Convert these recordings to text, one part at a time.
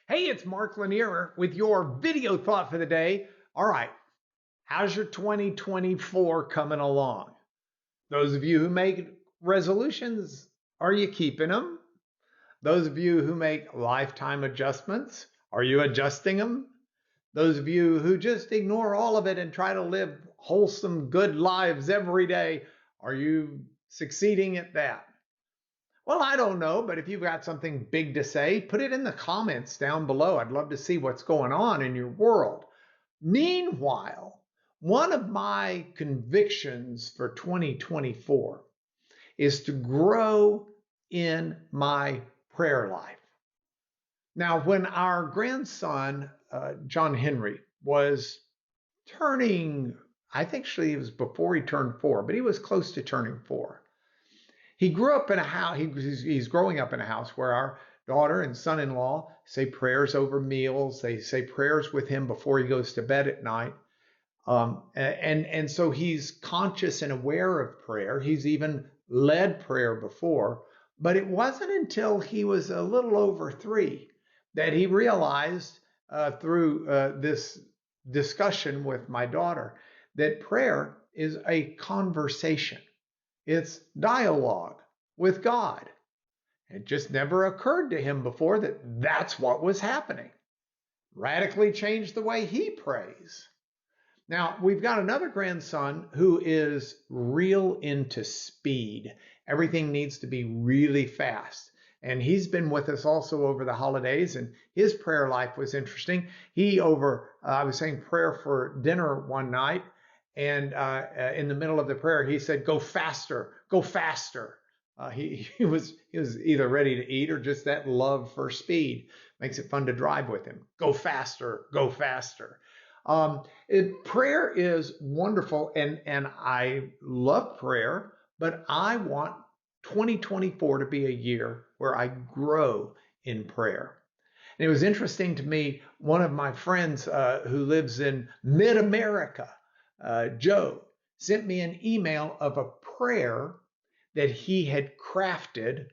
Hey, it's Mark Lanier with your video thought for the day. All right, how's your 2024 coming along? Those of you who make resolutions, are you keeping them? Those of you who make lifetime adjustments, are you adjusting them? Those of you who just ignore all of it and try to live wholesome, good lives every day, are you succeeding at that? Well, I don't know, but if you've got something big to say, put it in the comments down below. I'd love to see what's going on in your world. Meanwhile, one of my convictions for 2024 is to grow in my prayer life. Now, when our grandson, John Henry, was turning, I think actually it was before he turned 4, but he was close to turning 4. He grew up in a house, he's growing up in a house where our daughter and son-in-law say prayers over meals. They say prayers with him before he goes to bed at night. And so he's conscious and aware of prayer. He's even led prayer before, but it wasn't until he was a little over 3 that he realized through this discussion with my daughter that prayer is a conversation. It's dialogue with God. It just never occurred to him before that that's what was happening. Radically changed the way he prays. Now, we've got another grandson who is real into speed. Everything needs to be really fast. And he's been with us also over the holidays, and his prayer life was interesting. I was saying prayer for dinner one night, and in the middle of the prayer, he said, "Go faster, go faster." He was either ready to eat or just that love for speed makes it fun to drive with him. Go faster, go faster. Prayer is wonderful, and I love prayer, but I want 2024 to be a year where I grow in prayer. And it was interesting to me, one of my friends who lives in mid-America, Joe, sent me an email of a prayer that he had crafted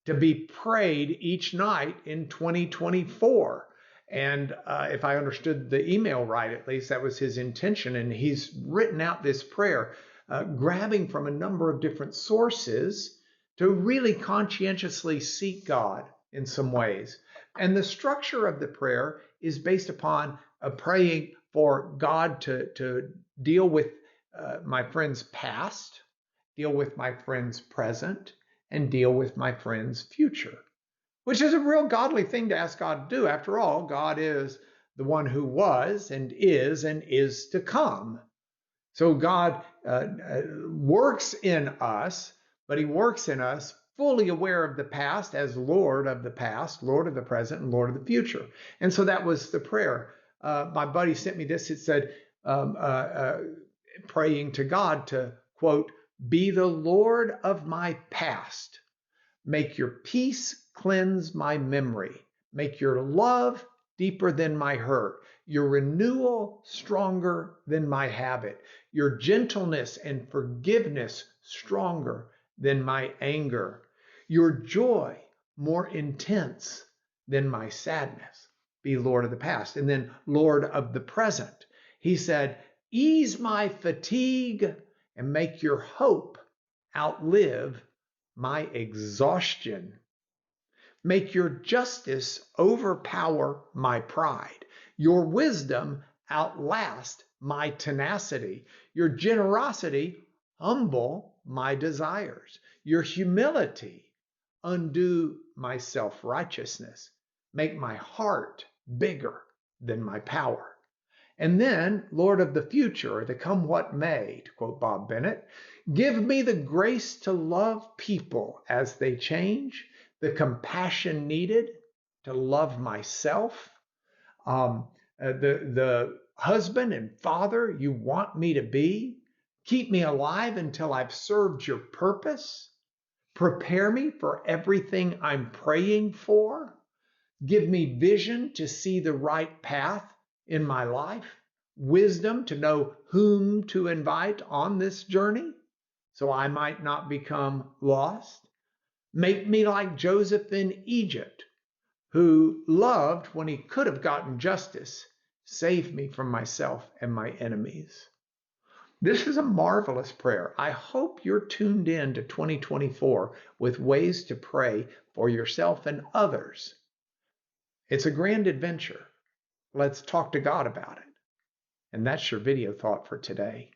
to be prayed each night in 2024. And if I understood the email right, at least that was his intention. And he's written out this prayer, grabbing from a number of different sources to really conscientiously seek God in some ways. And the structure of the prayer is based upon praying for God to deal with my friend's past, deal with my friend's present, and deal with my friend's future, which is a real godly thing to ask God to do. After all, God is the one who was and is to come. So God works in us, but he works in us fully aware of the past as Lord of the past, Lord of the present, and Lord of the future. And so that was the prayer. My buddy sent me this. It said, praying to God to, quote, "Be the Lord of my past. Make your peace cleanse my memory. Make your love deeper than my hurt. Your renewal stronger than my habit. Your gentleness and forgiveness stronger than my anger. Your joy more intense than my sadness." Be Lord of the past. And then Lord of the present. He said, "Ease my fatigue and make your hope outlive my exhaustion. Make your justice overpower my pride. Your wisdom outlast my tenacity. Your generosity humble my desires. Your humility undo my self-righteousness. Make my heart bigger than my power." And then, Lord of the future, the come what may, to quote Bob Bennett, "Give me the grace to love people as they change, the compassion needed to love myself, the husband and father you want me to be. Keep me alive until I've served your purpose. Prepare me for everything I'm praying for. Give me vision to see the right path in my life, wisdom to know whom to invite on this journey so I might not become lost. Make me like Joseph in Egypt, who loved when he could have gotten justice, save me from myself and my enemies. This is a marvelous prayer. I hope you're tuned in to 2024 with ways to pray for yourself and others. It's a grand adventure. Let's talk to God about it. And that's your video thought for today.